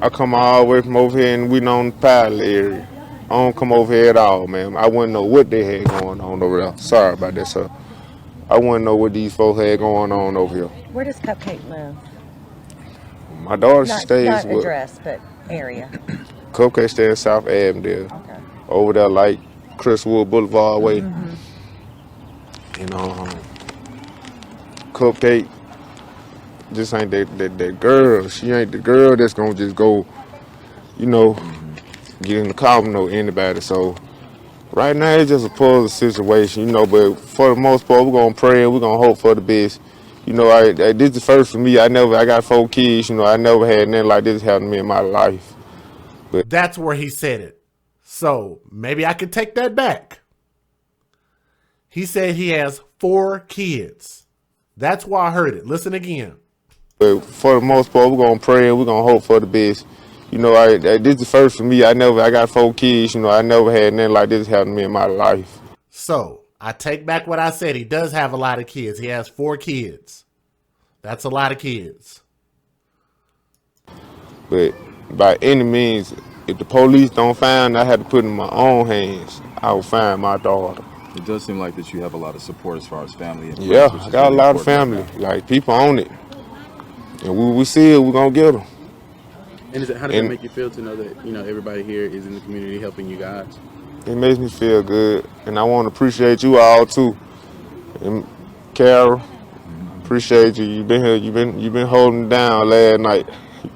Speaker 8: I come all the way from over here and we on the pilot area. I don't come over here at all, man. I wouldn't know what they had going on over there. Sorry about that, sir. I wouldn't know what these folks had going on over here.
Speaker 10: Where does Cupcake live?
Speaker 8: My daughter stays
Speaker 10: not
Speaker 8: with
Speaker 10: address, but area.
Speaker 8: Cupcake stays in South Avondale.
Speaker 10: Okay.
Speaker 8: Over there, like Crestwood Boulevard way. Cupcake just ain't that girl. She ain't the girl that's gonna just go, get in the car with anybody. So right now it's just a puzzle situation, but for the most part we're gonna pray and we're gonna hope for the best. This is the first for me. I got 4 kids, I never had nothing like this happen to me in my life. But
Speaker 1: that's where he said it. So maybe I could take that back. He said he has 4 kids. That's why I heard it. Listen again.
Speaker 8: But for the most part, we're gonna pray and we're gonna hope for the best. This is the first for me. I got 4 kids. I never had nothing like this happen to me in my life.
Speaker 1: So I take back what I said. He does have a lot of kids. He has 4 kids. That's a lot of kids.
Speaker 8: But by any means, if the police don't find, I had to put it in my own hands. I will find my daughter.
Speaker 7: It does seem like that you have a lot of support as far as family. And
Speaker 8: yeah,
Speaker 7: friends,
Speaker 8: I got a lot of family. Like, people on it. And we see it, we're going to get them.
Speaker 9: And how does it make you feel to know that, everybody here is in the community helping you guys?
Speaker 8: It makes me feel good. And I want to appreciate you all, too. And Carol, appreciate you. You've been here. You've been holding down last night.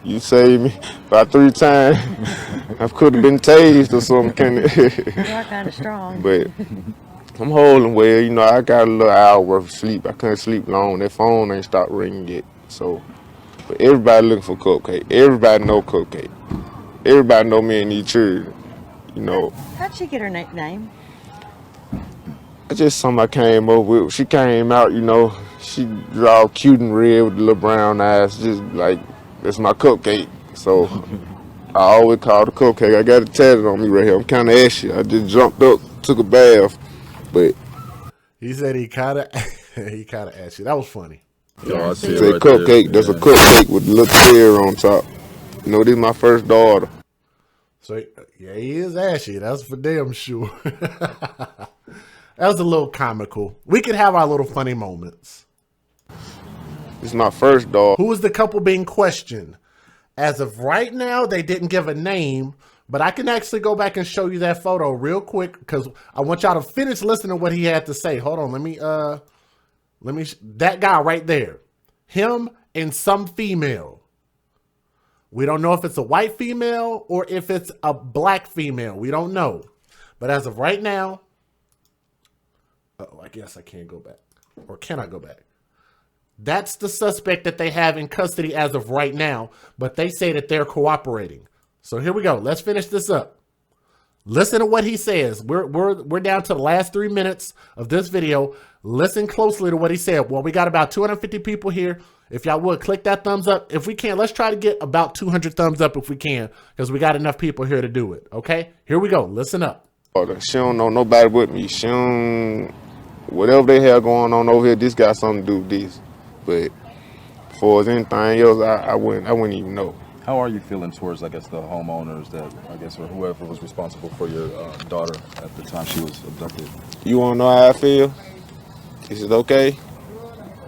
Speaker 8: You saved me about 3 times. I could have been tased or something.
Speaker 10: You are kind of strong.
Speaker 8: But I'm holding well. You know, I got a little hour worth of sleep. I couldn't sleep long. That phone ain't stopped ringing yet. So, but everybody looking for Cupcake. Everybody know Cupcake. Everybody know me and these children. You know.
Speaker 10: How'd she get her nickname?
Speaker 8: It's just something I came up with. She came out, you know, she was all cute and red with the little brown eyes, just like, that's my Cupcake. So I always call her Cupcake. I got it tatted on me right here. I'm kind of ashy. I just jumped up, took a bath, but.
Speaker 1: He said he kind of ashy. That was funny.
Speaker 7: Yo, I
Speaker 8: It's
Speaker 7: see
Speaker 8: a
Speaker 7: it right
Speaker 8: Cupcake.
Speaker 7: there.
Speaker 8: That's a Cupcake with a little tear on top. You know, this is my first daughter.
Speaker 1: So, yeah, he is ashy. That's for damn sure. That was a little comical. We could have our little funny moments.
Speaker 8: This is my first daughter.
Speaker 1: Who is the couple being questioned? As of right now, they didn't give a name, but I can actually go back and show you that photo real quick because I want y'all to finish listening to what he had to say. Hold on, let me, that guy right there, him and some female. We don't know if it's a white female or if it's a black female. We don't know. But as of right now, I guess I can't go back. Or can I go back? That's the suspect that they have in custody as of right now, but they say that they're cooperating. So here we go. Let's finish this up. Listen to what he says. We're down to the last 3 minutes of this video. Listen closely to what he said. Well, we got about 250 people here. If y'all would, click that thumbs up. If we can, let's try to get about 200 thumbs up if we can, because we got enough people here to do it. Okay? Here we go. Listen up.
Speaker 8: She don't know nobody with me. She don't, whatever they have going on over here, this got something to do with this. But as far as anything else, I wouldn't even know.
Speaker 7: How are you feeling towards, I guess, the homeowners that, I guess, or whoever was responsible for your daughter at the time she was abducted?
Speaker 8: You want to know how I feel? Is it okay?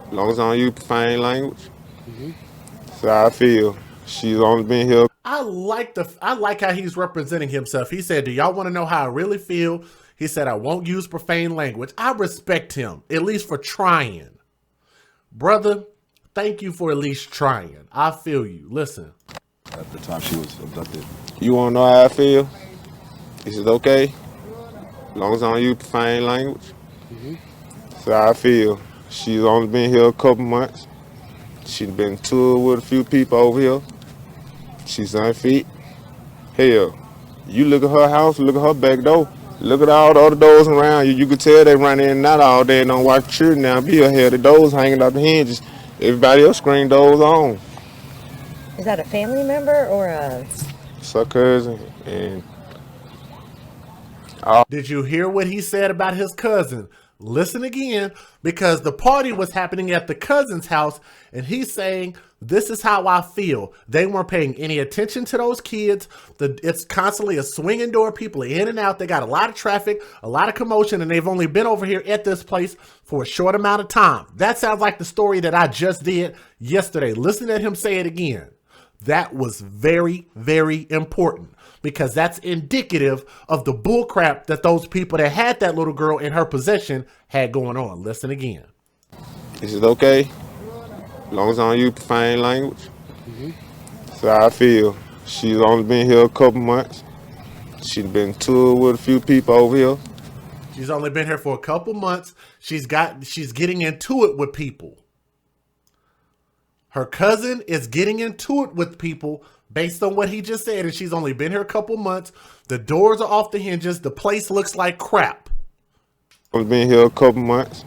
Speaker 8: As long as I don't use profane language. That's how I feel. She's only been here.
Speaker 1: I like how he's representing himself. He said, do y'all want to know how I really feel? He said, I won't use profane language. I respect him, at least for trying. Brother, thank you for at least trying. I feel you. Listen.
Speaker 7: At the time she was abducted.
Speaker 8: You want to know how I feel? Is it okay? As long as I don't use profane language. That's how I feel. She's only been here a couple months. She's been toured with a few people over here. She's unfit. Hell, you look at her house, look at her back door. Look at all the other doors around you. You can tell they run in and out all day and don't watch children now. Be ahead, the doors hanging out the hinges. Everybody else screen doors on.
Speaker 10: Is that a family member or a...
Speaker 8: It's her cousin. And
Speaker 1: did you hear what he said about his cousin? Listen again, because the party was happening at the cousin's house, and he's saying, this is how I feel. They weren't paying any attention to those kids. It's constantly a swinging door. People are in and out. They got a lot of traffic, a lot of commotion, and they've only been over here at this place for a short amount of time. That sounds like the story that I just did yesterday. Listen to him say it again. That was very, very important, because that's indicative of the bullcrap that those people that had that little girl in her possession had going on. Listen again.
Speaker 8: Is it okay? As long as I don't use profane language. That's how I feel. She's only been here a couple months. She's been toured with a few people over here.
Speaker 1: She's only been here for a couple months. She's getting into it with people. Her cousin is getting into it with people based on what he just said, and she's only been here a couple months. The doors are off the hinges. The place looks like crap.
Speaker 8: Only been here a couple months.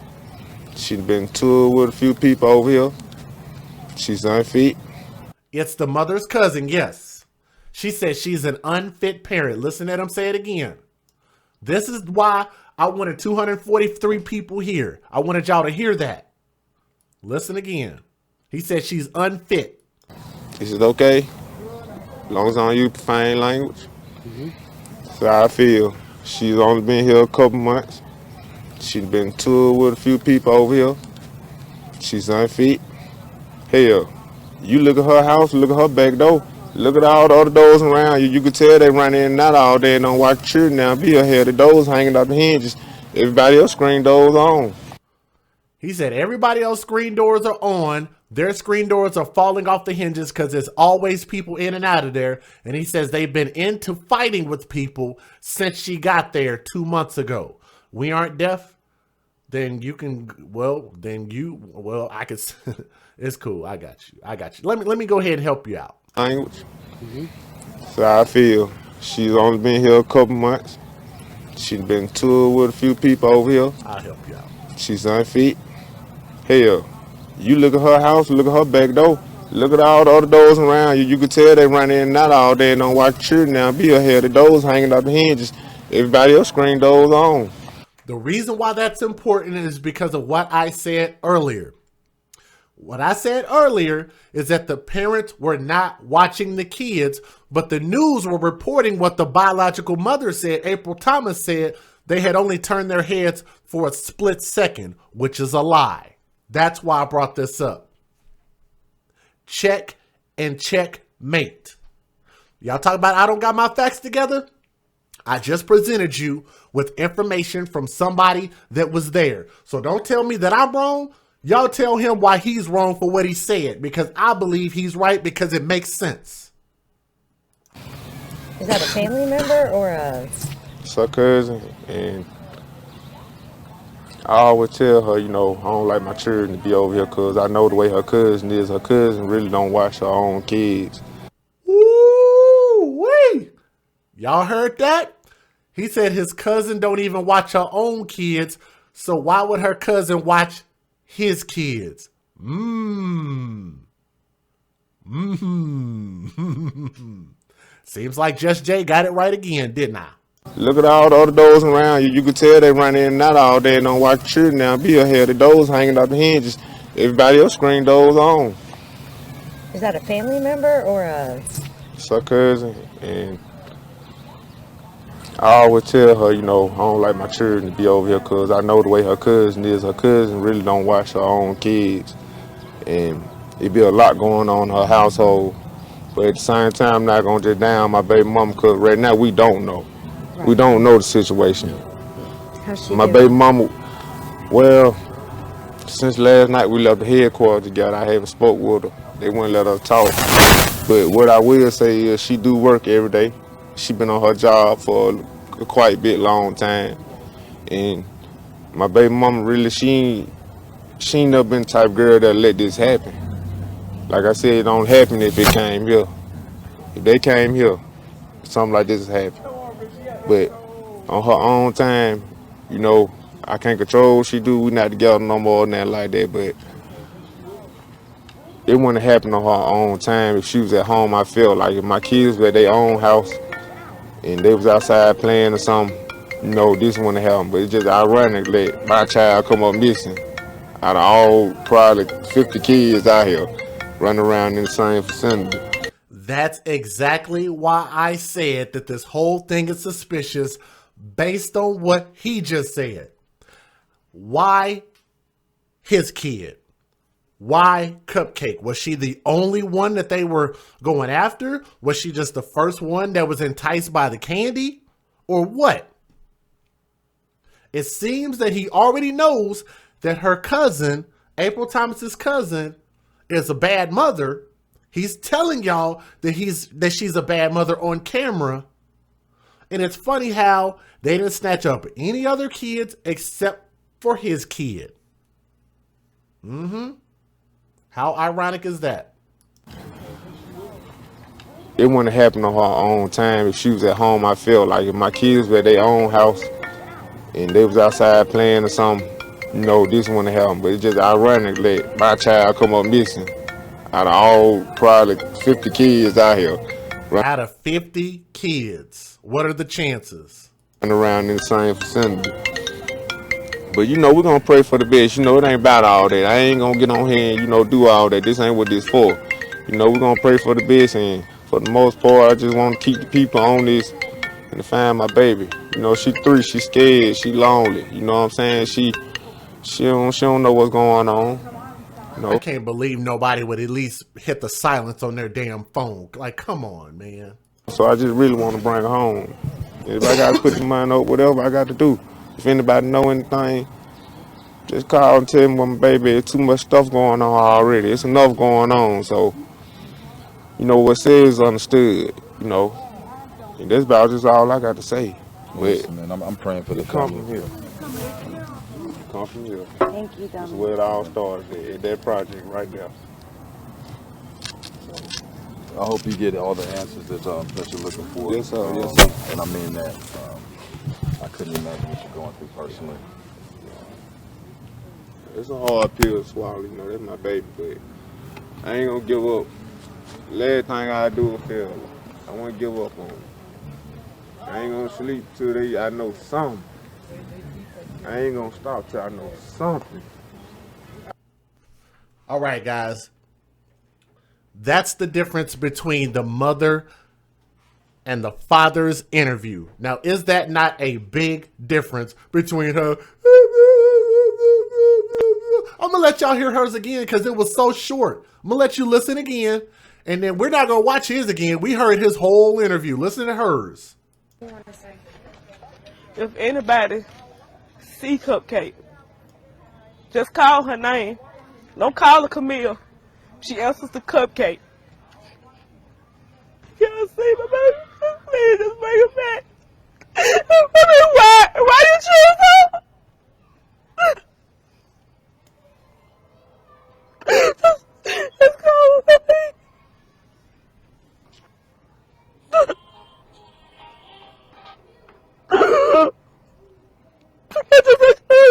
Speaker 8: She's been toured with a few people over here. She's unfit.
Speaker 1: It's the mother's cousin, yes. She says she's an unfit parent. Listen to him say it again. This is why I wanted 243 people here. I wanted y'all to hear that. Listen again. He said she's unfit.
Speaker 8: Is it okay? As long as I don't use profane language. That's how I feel. She's only been here a couple months. She's been toured with a few people over here. She's unfit. Hell, you look at her house, look at her back door. Look at all the other doors around you. You can tell they run in and out all day and don't watch children now. Be ahead, the doors hanging out the hinges. Everybody else screen doors on.
Speaker 1: He said everybody else's screen doors are on. Their screen doors are falling off the hinges because there's always people in and out of there. And he says they've been into fighting with people since she got there 2 months ago. We aren't deaf? Then you can, I could, it's cool. I got you. Let me go ahead and help you out.
Speaker 8: Language. So I feel she's only been here a couple months. She's been toured with a few people over here.
Speaker 1: I'll help you out.
Speaker 8: She's unfit. Hell, you look at her house, look at her back door, look at all the other doors around you. You can tell they run in and out all day and don't watch children now. Be ahead, the doors hanging out the hinges. Everybody else screen doors on.
Speaker 1: The reason why that's important is because of what I said earlier. What I said earlier is that the parents were not watching the kids, but the news were reporting what the biological mother said. April Thomas said they had only turned their heads for a split second, which is a lie. That's why I brought this up. Check and checkmate. Y'all talk about I don't got my facts together? I just presented you with information from somebody that was there. So don't tell me that I'm wrong. Y'all tell him why he's wrong for what he said, because I believe he's right because it makes sense.
Speaker 10: Is that a family member or a...
Speaker 8: It's her cousin, and I always tell her, you know, I don't like my children to be over here because I know the way her cousin is. Her cousin really don't watch her own kids.
Speaker 1: Woo-wee! Y'all heard that? He said his cousin don't even watch her own kids, so why would her cousin watch his kids? Seems like Just Jay got it right again, didn't I?
Speaker 8: Look at all the other doors around you. You can tell they run in and out all day and don't watch children now. Be ahead, the doors hanging out the hinges. Everybody else screen doors on.
Speaker 10: Is that a family member or a...
Speaker 8: It's her cousin, and I always tell her, you know, I don't like my children to be over here because I know the way her cousin is. Her cousin really don't watch her own kids, and it be a lot going on in her household. But at the same time, I'm not going to just down my baby mama because right now we don't know. Right. We don't know the situation.
Speaker 10: How's she
Speaker 8: my
Speaker 10: doing?
Speaker 8: baby mama, well, since last night we left the headquarters together, I haven't spoke with her. They wouldn't let us talk. But what I will say is she do work every day. She been on her job for a quite bit long time. And my baby mama really, she ain't never been the type of girl that let this happen. Like I said, it don't happen if it came here. If they came here, something like this happened. But on her own time, you know, I can't control what she do. We not together no more than that like that, but it wouldn't happen on her own time. If she was at home, I feel like if my kids were at their own house and they was outside playing or something, you know, this wouldn't happen. But it's just ironic that my child come up missing out of all probably 50 kids out here running around in the same vicinity.
Speaker 1: That's exactly why I said that this whole thing is suspicious based on what he just said. Why his kid? Why Cupcake? Was she the only one that they were going after? Was she just the first one that was enticed by the candy? Or what? It seems that he already knows that her cousin, April Thomas's cousin, is a bad mother. He's telling y'all that she's a bad mother on camera. And it's funny how they didn't snatch up any other kids except for his kid. How ironic is that?
Speaker 8: It wouldn't happen on her own time. If she was at home, I feel like if my kids were at their own house and they was outside playing or something, you know, this wouldn't happen. But it's just ironic that my child come up missing out of all probably 50 kids out here.
Speaker 1: Out of 50 kids, what are the chances?
Speaker 8: And around in the same vicinity. But you know, we're gonna pray for the best. You know, it ain't about all that. I ain't gonna get on here and, you know, do all that. This ain't what this for. You know, we're gonna pray for the best, and for the most part, I just want to keep the people on this and to find my baby. You know, she 3, she scared, she lonely. You know what I'm saying? She don't know what's going on. You know?
Speaker 1: I can't believe nobody would at least hit the silence on their damn phone. Like, come on, man.
Speaker 8: So I just really want to bring her home. If I got to put the money up, whatever I got to do. If anybody know anything, Just call and tell me, well, baby, it's too much stuff going on already. It's enough going on. So, you know, what said is understood, you know. And that's about just all I got to say.
Speaker 7: Listen, man, I'm praying for the
Speaker 8: come
Speaker 7: family.
Speaker 8: from here. Come from here.
Speaker 10: Thank you,
Speaker 8: That's
Speaker 10: Dominic.
Speaker 8: where it all started, at that project right there.
Speaker 7: I hope you get all the answers that you're looking for.
Speaker 8: Yes, sir. Yes, sir.
Speaker 7: And I mean that. I couldn't imagine what you're going through personally.
Speaker 8: It's a hard pill to swallow, you know, that's my baby, but I ain't gonna give up. Last thing I do is fail. I wanna give up on it. I ain't gonna sleep till I know something. I ain't gonna stop till I know something.
Speaker 1: All right, guys. That's the difference between the mother and the father's interview. Now, is that not a big difference between her? I'm going to let y'all hear hers again because it was so short. I'm going to let you listen again, and then we're not going to watch his again. We heard his whole interview. Listen to hers.
Speaker 6: If anybody see Cupcake, just call her name. Don't call her Kamille. She answers the Cupcake. Y'all see my baby? Please just bring her back. I mean, why? Why you choose her? Just call her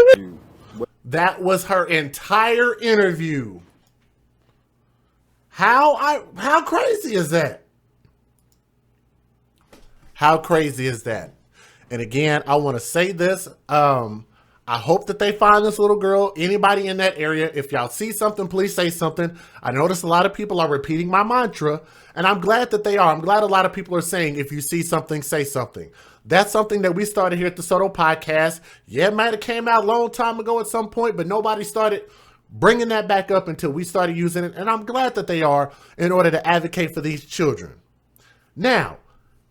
Speaker 6: name.
Speaker 1: That was her entire interview. How crazy is that? How crazy is that? And again, I want to say this. I hope that they find this little girl. Anybody in that area, if y'all see something, please say something. I notice a lot of people are repeating my mantra, and I'm glad that they are. I'm glad a lot of people are saying, if you see something, say something. That's something that we started here at the Soto Podcast. Yeah, it might have came out a long time ago at some point, but nobody started bringing that back up until we started using it. And I'm glad that they are, in order to advocate for these children. Now,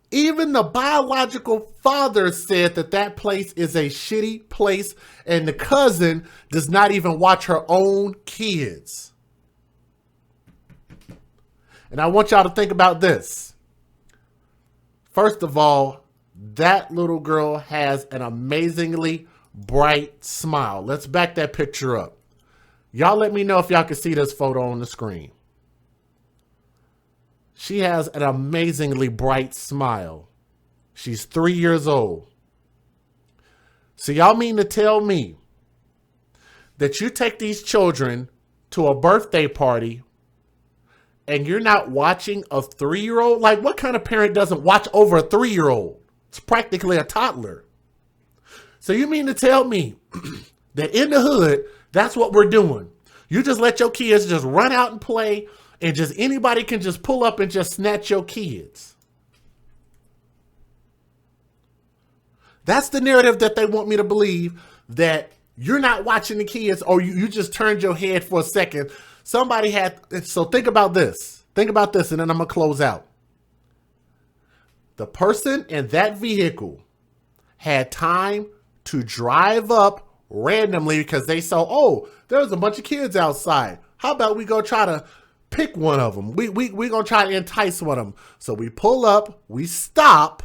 Speaker 1: even the biological father said that that place is a shitty place, and the cousin does not even watch her own kids. And I want y'all to think about this. First of all, that little girl has an amazingly bright smile. Let's back that picture up. Y'all let me know if y'all can see this photo on the screen. She has an amazingly bright smile. She's 3 years old. So y'all mean to tell me that you take these children to a birthday party and you're not watching a 3-year-old? Like, what kind of parent doesn't watch over a 3-year-old? It's practically a toddler. So you mean to tell me that in the hood, that's what we're doing? You just let your kids just run out and play, and just anybody can just pull up and just snatch your kids. That's the narrative that they want me to believe, that you're not watching the kids, or you just turned your head for a second. Somebody had, so think about this. Think about this, and then I'm going to close out. The person in that vehicle had time to drive up randomly because they saw, oh, there's a bunch of kids outside. How about we go try to pick one of them? We're going to try to entice one of them. So we pull up, we stop,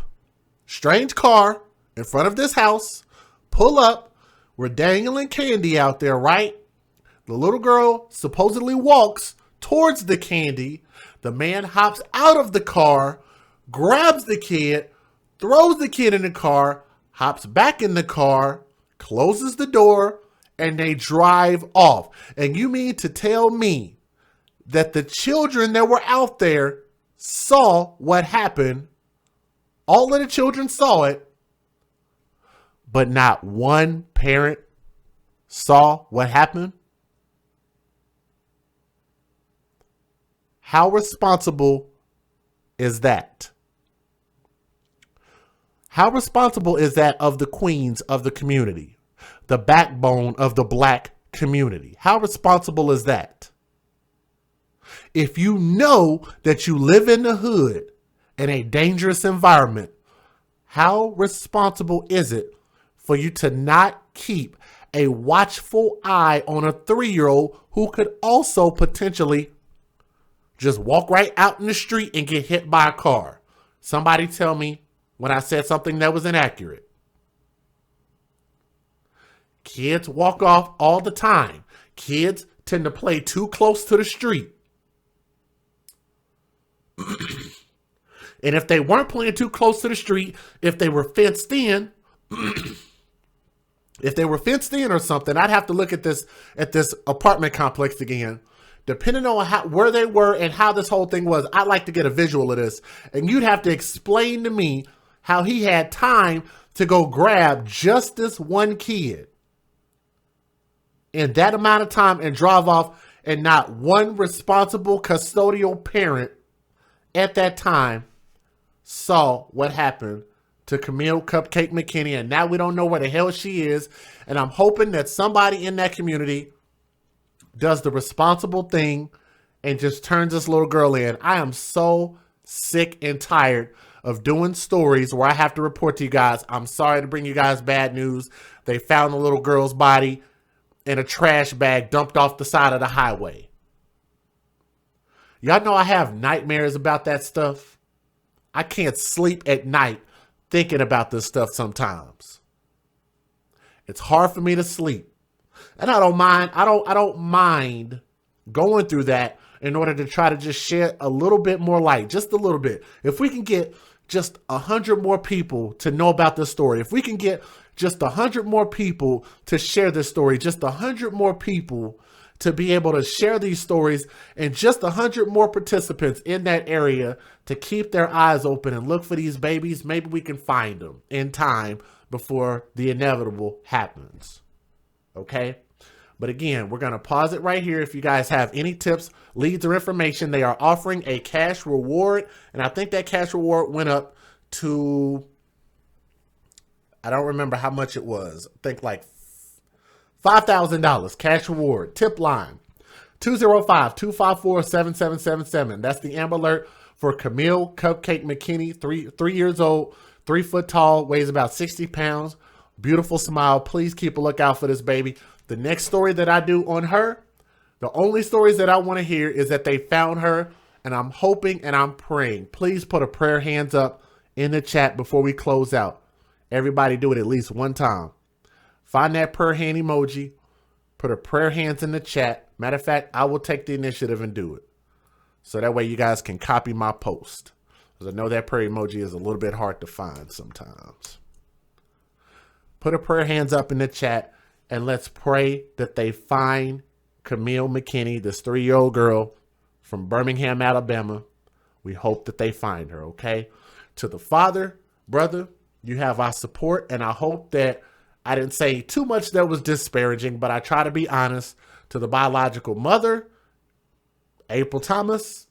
Speaker 1: strange car in front of this house, pull up, we're dangling candy out there, right? The little girl supposedly walks towards the candy. The man hops out of the car, grabs the kid, throws the kid in the car, hops back in the car, closes the door, and they drive off. And you mean to tell me that the children that were out there saw what happened? All of the children saw it, but not one parent saw what happened? How responsible is that? How responsible is that of the queens of the community, the backbone of the black community? How responsible is that? If you know that you live in the hood in a dangerous environment, how responsible is it for you to not keep a watchful eye on a 3-year-old who could also potentially just walk right out in the street and get hit by a car. Somebody tell me when I said something that was inaccurate. Kids walk off all the time. Kids tend to play too close to the street. And if they weren't playing too close to the street, if they were fenced in, if they were fenced in or something, I'd have to look at this apartment complex again. Depending on where they were and how this whole thing was, I'd like to get a visual of this. And you'd have to explain to me how he had time to go grab just this one kid in that amount of time and drive off, and not one responsible custodial parent at that time saw what happened to Kamille Cupcake McKinney, and now we don't know where the hell she is. And I'm hoping that somebody in that community does the responsible thing and just turns this little girl in. I am so sick and tired of doing stories where I have to report to you guys. I'm sorry to bring you guys bad news. They found the little girl's body in a trash bag dumped off the side of the highway. Y'all know I have nightmares about that stuff. I can't sleep at night thinking about this stuff sometimes. It's hard for me to sleep. And I don't mind going through that in order to try to just shed a little bit more light, just a little bit. If we can get just 100 more people to know about this story, if we can get just 100 more people to share this story, just 100 more people to be able to share these stories, and just 100 more participants in that area to keep their eyes open and look for these babies, maybe we can find them in time before the inevitable happens. Okay? But again, we're going to pause it right here. If you guys have any tips, leads, or information, they are offering a cash reward. And I think that cash reward went up to, I don't remember how much it was. I think like $5,000 cash reward. Tip line 205-254-7777. That's the Amber Alert for Kamille Cupcake McKinney, 3 years old, 3 foot tall, weighs about 60 pounds. Beautiful smile. Please keep a lookout for this baby. The next story that I do on her, the only stories that I want to hear is that they found her, and I'm hoping and I'm praying. Please put a prayer hands up in the chat before we close out. Everybody do it at least one time. Find that prayer hand emoji. Put a prayer hands in the chat. Matter of fact, I will take the initiative and do it. So that way you guys can copy my post. Because I know that prayer emoji is a little bit hard to find sometimes. Put a prayer hands up in the chat. And let's pray that they find Kamille McKinney, this 3-year-old girl from Birmingham, Alabama. We hope that they find her, okay? To the father, brother, you have our support. And I hope that I didn't say too much that was disparaging, but I try to be honest. To the biological mother, April Thomas,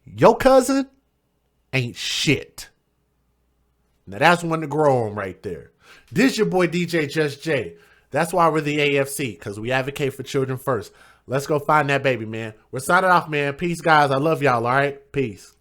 Speaker 1: your cousin ain't shit. Now that's one to grow on right there. This your boy DJ Just J. That's why we're the AFC, because we advocate for children first. Let's go find that baby, man. We're signing off, man. Peace, guys. I love y'all, all right? Peace.